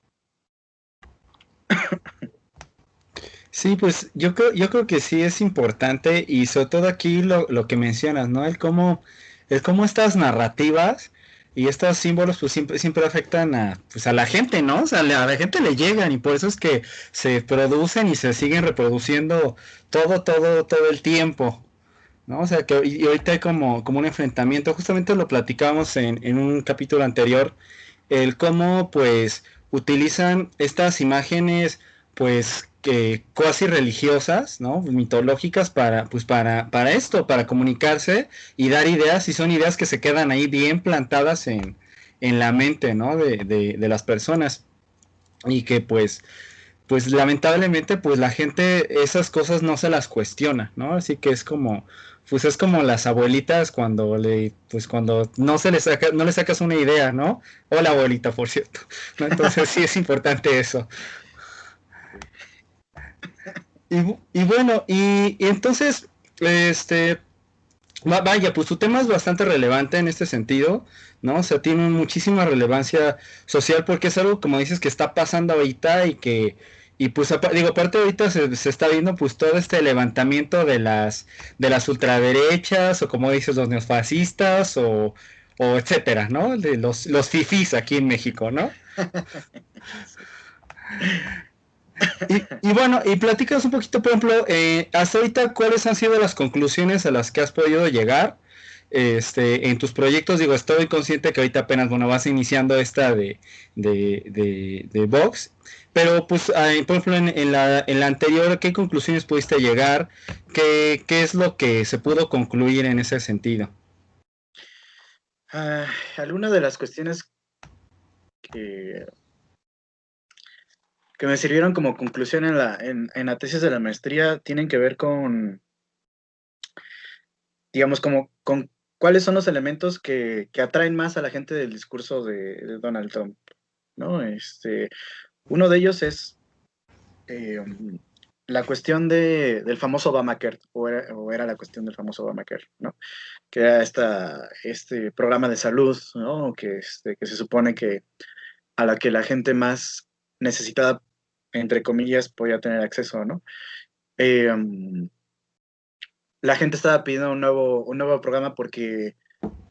Sí, pues yo creo que sí es importante y sobre todo aquí lo que mencionas, ¿no? El cómo estas narrativas y estos símbolos pues siempre afectan a, pues a la gente, ¿no? O sea, a la gente le llegan y por eso es que se producen y se siguen reproduciendo todo el tiempo, ¿no? O sea, que y ahorita hay como un enfrentamiento, justamente lo platicábamos en un capítulo anterior, el cómo pues utilizan estas imágenes pues que cuasi religiosas, ¿no? Mitológicas para esto, para comunicarse y dar ideas, y son ideas que se quedan ahí bien plantadas en la mente, ¿no? De las personas y que pues lamentablemente pues la gente esas cosas no se las cuestiona, ¿no? Así que pues es como las abuelitas cuando no le sacas una idea, ¿no? Hola abuelita, por cierto, ¿no? Entonces sí es importante eso. Y bueno, y entonces, este, vaya, pues tu tema es bastante relevante en este sentido, ¿no? O sea, tiene muchísima relevancia social porque es algo, como dices, que está pasando ahorita y pues, digo, aparte ahorita se está viendo pues todo este levantamiento de las ultraderechas o como dices, los neofascistas o etcétera, ¿no? De los fifís aquí en México, ¿no? Y bueno, y platicas un poquito, por ejemplo, hasta ahorita, ¿cuáles han sido las conclusiones a las que has podido llegar en tus proyectos? Digo, estoy consciente que ahorita apenas, bueno, vas iniciando esta de Vox, pero pues, por ejemplo, en la anterior, ¿qué conclusiones pudiste llegar? ¿Qué es lo que se pudo concluir en ese sentido? Alguna de las cuestiones que, que me sirvieron como conclusión en la tesis de la maestría tienen que ver con, digamos, como con cuáles son los elementos que atraen más a la gente del discurso de Donald Trump, ¿no? Uno de ellos es eh, la cuestión del famoso Obamacare, o era la cuestión del famoso Obamacare, ¿no? Que era este programa de salud, ¿no? Que se supone que a la que la gente más necesitada, entre comillas, podía tener acceso, ¿no? Eh, la gente estaba pidiendo un nuevo programa porque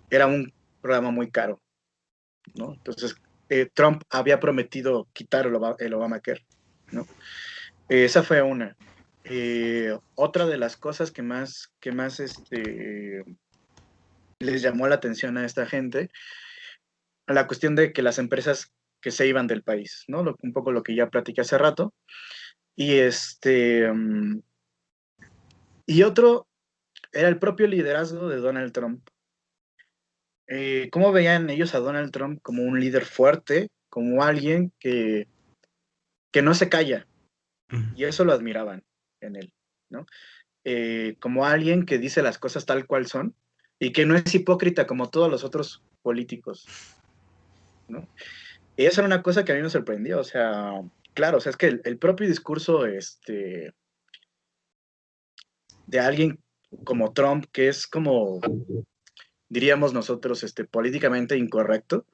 era un programa muy caro, ¿no? Entonces, Trump había prometido quitar el Obamacare, ¿no? Esa fue una. Otra de las cosas que más les llamó la atención a esta gente, la cuestión de que las empresas que se iban del país, ¿no? Un poco lo que ya platiqué hace rato. Y y otro era el propio liderazgo de Donald Trump. ¿Cómo veían ellos a Donald Trump como un líder fuerte, como alguien que no se calla? Y eso lo admiraban en él, ¿no? Como alguien que dice las cosas tal cual son y que no es hipócrita como todos los otros políticos, ¿no? Y eso era una cosa que a mí me sorprendió, o sea, claro, o sea, es que el propio discurso de alguien como Trump, que es como, diríamos nosotros, políticamente incorrecto,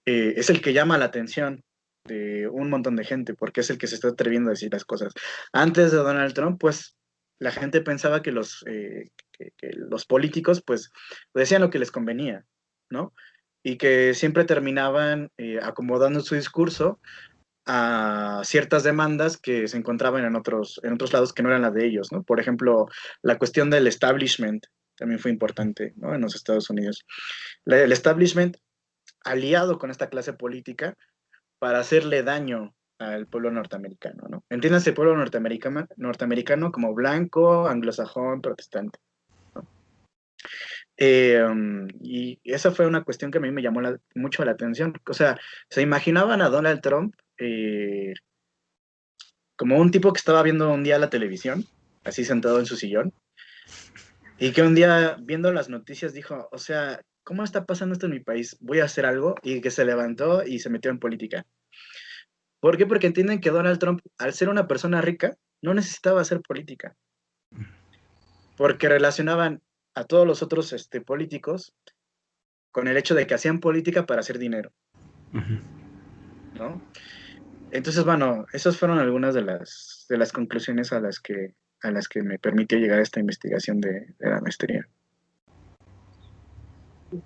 es el que llama la atención de un montón de gente, porque es el que se está atreviendo a decir las cosas. Antes de Donald Trump, pues la gente pensaba que que los políticos, pues, decían lo que les convenía, ¿no? Y que siempre terminaban acomodando su discurso a ciertas demandas que se encontraban en otros lados que no eran las de ellos, ¿no? Por ejemplo, la cuestión del establishment también fue importante, ¿no? En los Estados Unidos. El establishment aliado con esta clase política para hacerle daño al pueblo norteamericano, ¿no? Entiéndase el pueblo norteamericano como blanco, anglosajón, protestante, ¿no? Y esa fue una cuestión que a mí me llamó mucho la atención. O sea, se imaginaban a Donald Trump como un tipo que estaba viendo un día la televisión, así sentado en su sillón, y que un día viendo las noticias dijo, o sea, ¿cómo está pasando esto en mi país? Voy a hacer algo, y que se levantó y se metió en política. ¿Por qué? Porque entienden que Donald Trump, al ser una persona rica, no necesitaba hacer política, porque relacionaban a todos los otros políticos con el hecho de que hacían política para hacer dinero, Ujú. ¿no? Entonces, bueno, esas fueron algunas de las conclusiones a las que me permitió llegar a esta investigación de la maestría.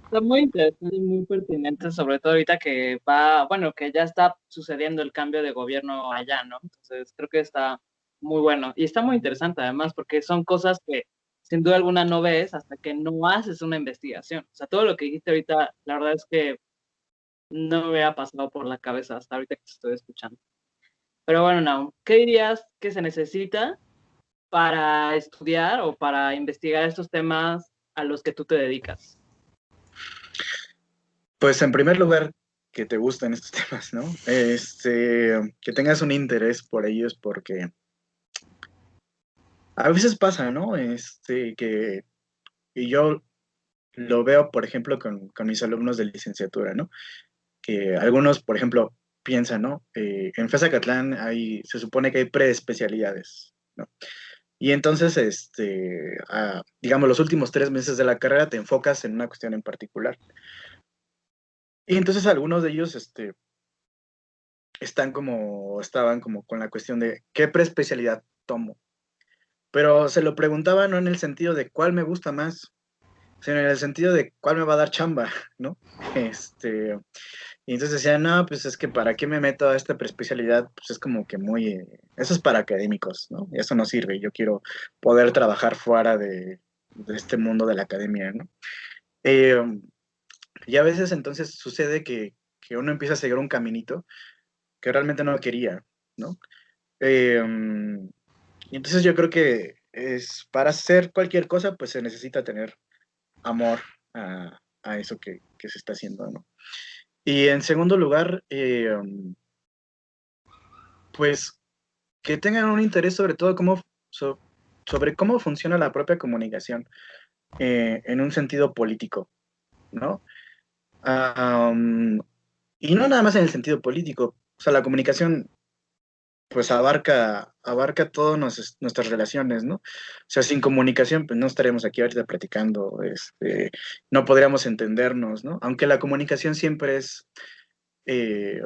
Está muy interesante y muy pertinente, sobre todo ahorita que va, bueno, que ya está sucediendo el cambio de gobierno allá, ¿no? Entonces creo que está muy bueno y está muy interesante además porque son cosas que sin duda alguna no ves hasta que no haces una investigación. O sea, todo lo que dijiste ahorita, la verdad es que no me había pasado por la cabeza hasta ahorita que te estoy escuchando. Pero bueno, Nau, ¿qué dirías que se necesita para estudiar o para investigar estos temas a los que tú te dedicas? Pues en primer lugar, que te gusten estos temas, ¿no? Que tengas un interés por ellos, porque a veces pasa, ¿no? Y yo lo veo, por ejemplo, con mis alumnos de licenciatura, ¿no? Que algunos, por ejemplo, piensan, ¿no? En FES Acatlán se supone que hay preespecialidades, ¿no? Y entonces, digamos, los últimos 3 meses de la carrera te enfocas en una cuestión en particular. Y entonces algunos de ellos, estaban como con la cuestión de qué preespecialidad tomo. Pero se lo preguntaba no en el sentido de cuál me gusta más, sino en el sentido de cuál me va a dar chamba, ¿no? Y entonces decían, no, pues es que para qué me meto a esta preespecialidad, pues es como que eso es para académicos, ¿no? Y eso no sirve, yo quiero poder trabajar fuera de este mundo de la academia, ¿no? Eh, y a veces entonces sucede que uno empieza a seguir un caminito que realmente no quería, ¿no? Eh, y entonces yo creo que para hacer cualquier cosa, pues se necesita tener amor a eso que se está haciendo, ¿no? Y en segundo lugar, pues que tengan un interés sobre todo sobre cómo funciona la propia comunicación en un sentido político, ¿no? Ah, y no nada más en el sentido político, o sea, la comunicación pues abarca todas nuestras relaciones, ¿no? O sea, sin comunicación, pues no estaríamos aquí ahorita platicando, no podríamos entendernos, ¿no? Aunque la comunicación eh,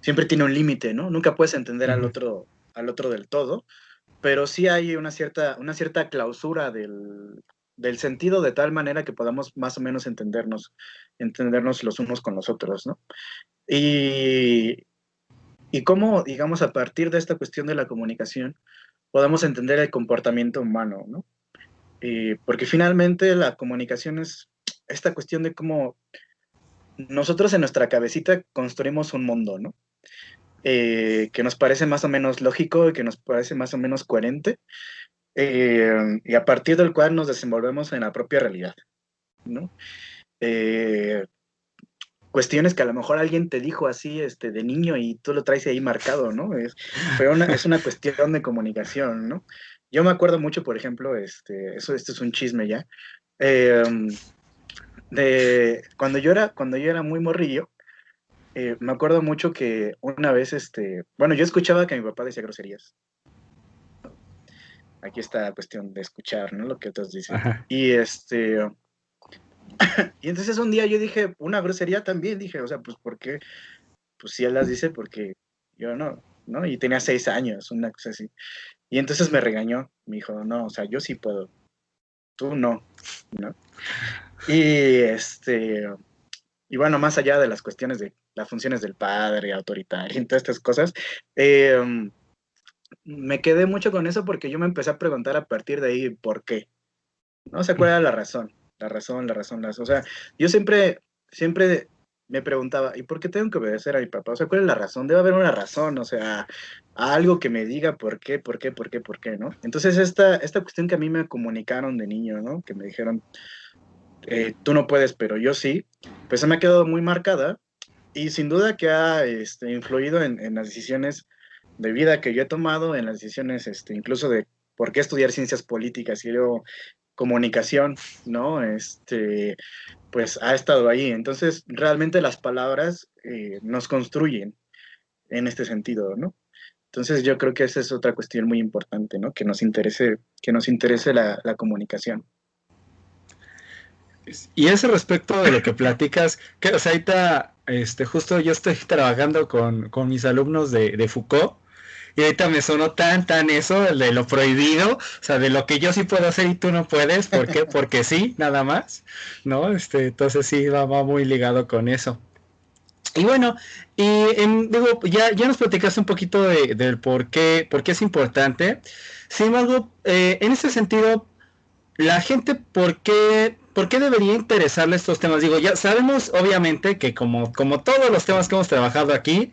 siempre tiene un límite, ¿no? Nunca puedes entender al otro del todo, pero sí hay una cierta clausura del sentido de tal manera que podamos más o menos entendernos los unos con los otros, ¿no? Y, y cómo, digamos, a partir de esta cuestión de la comunicación, podamos entender el comportamiento humano, ¿no? Porque finalmente la comunicación es esta cuestión de cómo nosotros en nuestra cabecita construimos un mundo, ¿no? Que nos parece más o menos lógico y que nos parece más o menos coherente, y a partir del cual nos desenvolvemos en la propia realidad, ¿no? Eh, Cuestiones que a lo mejor alguien te dijo así de niño y tú lo traes ahí marcado, ¿no? Es una cuestión de comunicación, ¿no? Yo me acuerdo mucho, por ejemplo, esto es un chisme ya, eh, de cuando yo era muy morrillo, me acuerdo mucho que una vez, bueno, yo escuchaba que mi papá decía groserías. Aquí está la cuestión de escuchar, ¿no? Lo que otros dicen. Ajá. Y entonces un día yo dije, una grosería también, dije, o sea, pues ¿por qué? Pues si él las dice, porque yo no, ¿no? Y tenía 6 años, una cosa así. Y entonces me regañó, me dijo, no, o sea, yo sí puedo, tú no, ¿no? Y y bueno, más allá de las cuestiones de las funciones del padre, autoritario y todas estas cosas, me quedé mucho con eso porque yo me empecé a preguntar a partir de ahí por qué. No sé cuál era la razón, o sea, yo siempre me preguntaba, ¿y por qué tengo que obedecer a mi papá? O sea, ¿cuál es la razón? Debe haber una razón, o sea, algo que me diga por qué, ¿no? Entonces, esta cuestión que a mí me comunicaron de niño, ¿no? Que me dijeron, tú no puedes, pero yo sí, pues se me ha quedado muy marcada y sin duda que ha influido en las decisiones de vida que yo he tomado, en las decisiones incluso de por qué estudiar ciencias políticas y luego comunicación, ¿no? Pues ha estado ahí. Entonces, realmente las palabras nos construyen en este sentido, ¿no? Entonces, yo creo que esa es otra cuestión muy importante, ¿no? Que nos interese la comunicación. Y ese respecto de lo que platicas, que, o sea, ahorita, justo yo estoy trabajando con mis alumnos de Foucault, y ahorita me sonó tan eso, el de lo prohibido, o sea, de lo que yo sí puedo hacer y tú no puedes, ¿por qué? Porque sí, nada más, ¿no? Entonces sí, va muy ligado con eso. Y bueno, digo, ya nos platicaste un poquito del por qué es importante. Sin embargo, en ese sentido, la gente, ¿por qué debería interesarle estos temas? Digo, ya sabemos, obviamente, que como todos los temas que hemos trabajado aquí,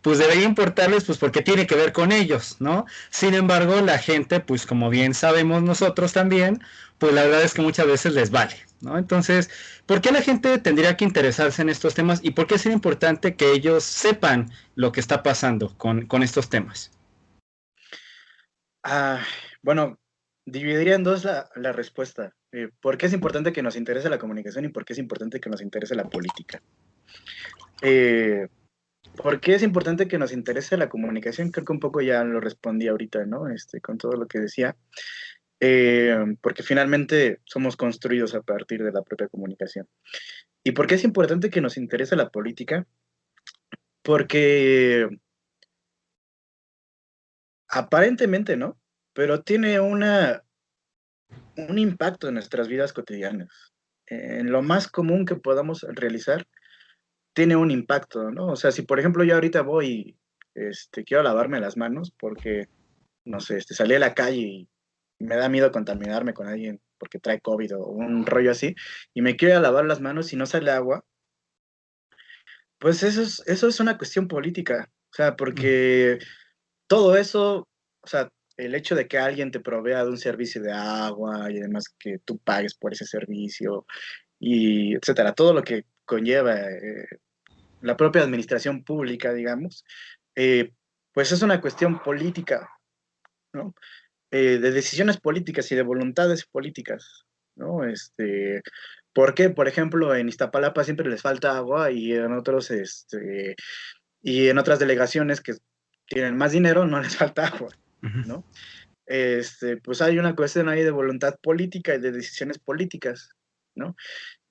pues debería importarles, pues porque tiene que ver con ellos, ¿no? Sin embargo, la gente, pues como bien sabemos nosotros también, pues la verdad es que muchas veces les vale, ¿no? Entonces, ¿por qué la gente tendría que interesarse en estos temas y por qué es importante que ellos sepan lo que está pasando con estos temas? Bueno, dividiría en dos la respuesta. ¿Por qué es importante que nos interese la comunicación y por qué es importante que nos interese la política? ¿Por qué es importante que nos interese la comunicación? Creo que un poco ya lo respondí ahorita, ¿no? Con todo lo que decía. Porque finalmente somos construidos a partir de la propia comunicación. ¿Y por qué es importante que nos interese la política? Porque aparentemente, ¿no? Pero tiene un impacto en nuestras vidas cotidianas. En lo más común que podamos realizar, tiene un impacto, ¿no? O sea, si por ejemplo yo ahorita voy y quiero lavarme las manos porque, no sé, salí a la calle y me da miedo contaminarme con alguien porque trae COVID o un rollo así, y me quiero ir a lavar las manos y no sale agua, pues eso es una cuestión política. O sea, porque todo eso, o sea, el hecho de que alguien te provea de un servicio de agua y además que tú pagues por ese servicio y etcétera, todo lo que conlleva la propia administración pública, digamos, pues es una cuestión política, ¿no? De decisiones políticas y de voluntades políticas, ¿no? ¿Por qué? Por ejemplo, en Iztapalapa siempre les falta agua y en otras delegaciones que tienen más dinero no les falta agua, ¿no? Pues hay una cuestión ahí de voluntad política y de decisiones políticas, ¿no?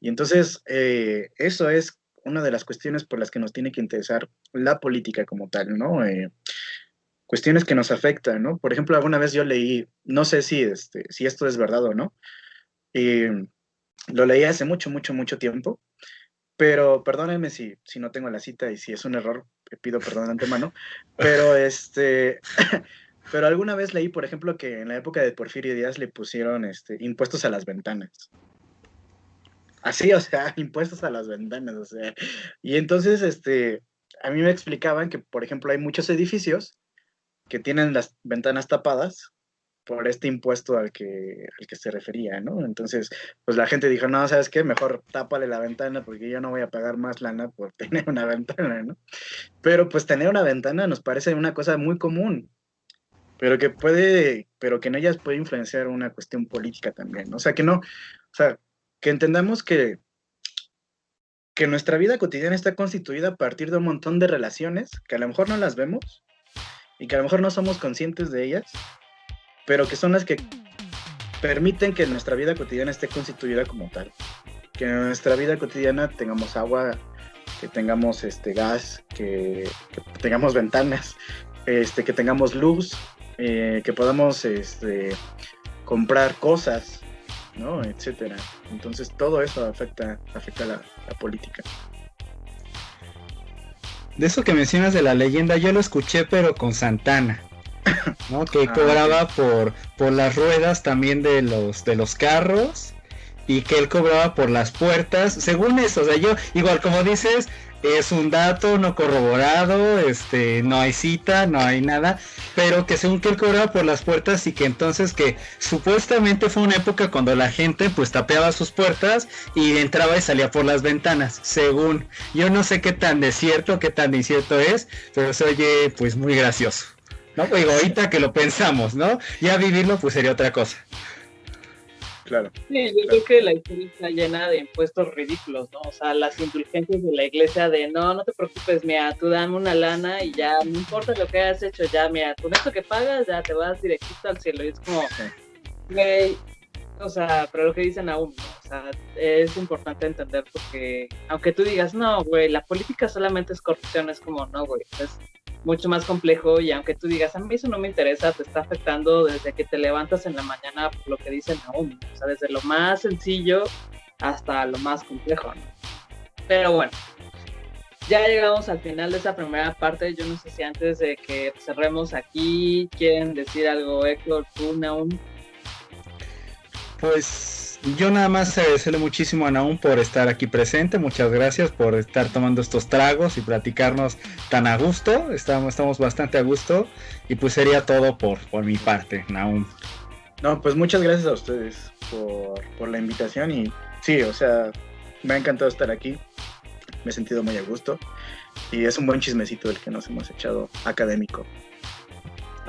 Y entonces, eso es una de las cuestiones por las que nos tiene que interesar la política como tal, ¿no? Cuestiones que nos afectan, ¿no? Por ejemplo, alguna vez yo leí, no sé si esto es verdad o no, lo leí hace mucho tiempo, pero perdónenme si no tengo la cita y si es un error, pido perdón de antemano, pero pero alguna vez leí, por ejemplo, que en la época de Porfirio Díaz le pusieron impuestos a las ventanas. Así, o sea, impuestos a las ventanas, o sea. Y entonces, a mí me explicaban que, por ejemplo, hay muchos edificios que tienen las ventanas tapadas por este impuesto al que se refería, ¿no? Entonces, pues la gente dijo, no, ¿sabes qué? Mejor tápale la ventana porque yo no voy a pagar más lana por tener una ventana, ¿no? Pero pues tener una ventana nos parece una cosa muy común, pero que en ellas puede influenciar una cuestión política también, ¿no? O sea, que entendamos que nuestra vida cotidiana está constituida a partir de un montón de relaciones que a lo mejor no las vemos y que a lo mejor no somos conscientes de ellas, pero que son las que permiten que nuestra vida cotidiana esté constituida como tal. Que en nuestra vida cotidiana tengamos agua, que tengamos gas, que tengamos ventanas, que tengamos luz, que podamos comprar cosas, ¿no? Etcétera. Entonces todo eso afecta la política. De eso que mencionas de la leyenda, yo lo escuché pero con Santana, ¿no? Que cobraba por las ruedas también de los carros y que él cobraba por las puertas, según eso. O sea, yo, igual como dices, es un dato no corroborado, no hay cita, no hay nada, pero que según que él cobraba por las puertas y que entonces que supuestamente fue una época cuando la gente pues tapeaba sus puertas y entraba y salía por las ventanas, según. Yo no sé qué tan de cierto, qué tan de incierto es, pero se oye pues muy gracioso, ¿no? Digo, ahorita que lo pensamos, ¿no? Ya vivirlo pues sería otra cosa. Claro. Sí, yo creo que la historia está llena de impuestos ridículos, ¿no? O sea, las indulgencias de la iglesia de no te preocupes, mira, tú dame una lana y ya, no importa lo que hayas hecho, ya, mira, con esto que pagas ya te vas directito al cielo. Y es como, güey, o sea, pero lo que dicen aún, ¿no? O sea, es importante entender porque, aunque tú digas, no, güey, la política solamente es corrupción, es como, no, güey, es mucho más complejo y aunque tú digas, a mí eso no me interesa, te está afectando desde que te levantas en la mañana por lo que dicen aún, o sea, desde lo más sencillo hasta lo más complejo, ¿no? Pero bueno, ya llegamos al final de esa primera parte. Yo no sé si antes de que cerremos aquí quieren decir algo, Héctor, tú, Naum. Pues yo nada más agradecerle muchísimo a Nahum por estar aquí presente. Muchas gracias por estar tomando estos tragos y platicarnos tan a gusto. Estamos bastante a gusto. Y pues sería todo por mi parte, Nahum. No, pues muchas gracias a ustedes por la invitación y sí, o sea, me ha encantado estar aquí. Me he sentido muy a gusto y es un buen chismecito el que nos hemos echado académico.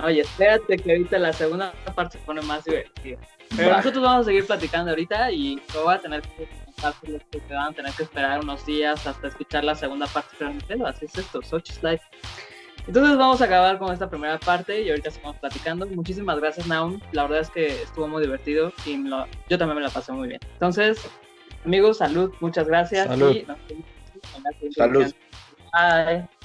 Oye, espérate que ahorita la segunda parte se pone más divertida. Pero nosotros vamos a seguir platicando ahorita y lo voy a tener que contar por los que te van a tener que esperar unos días hasta escuchar la segunda parte. Pero así es esto, Sochi's Life. Entonces vamos a acabar con esta primera parte y ahorita seguimos platicando. Muchísimas gracias, Naum. La verdad es que estuvo muy divertido y yo también me la pasé muy bien. Entonces, amigos, salud, muchas gracias. Salud. Y nos vemos en la siguiente Salud. edición. Bye.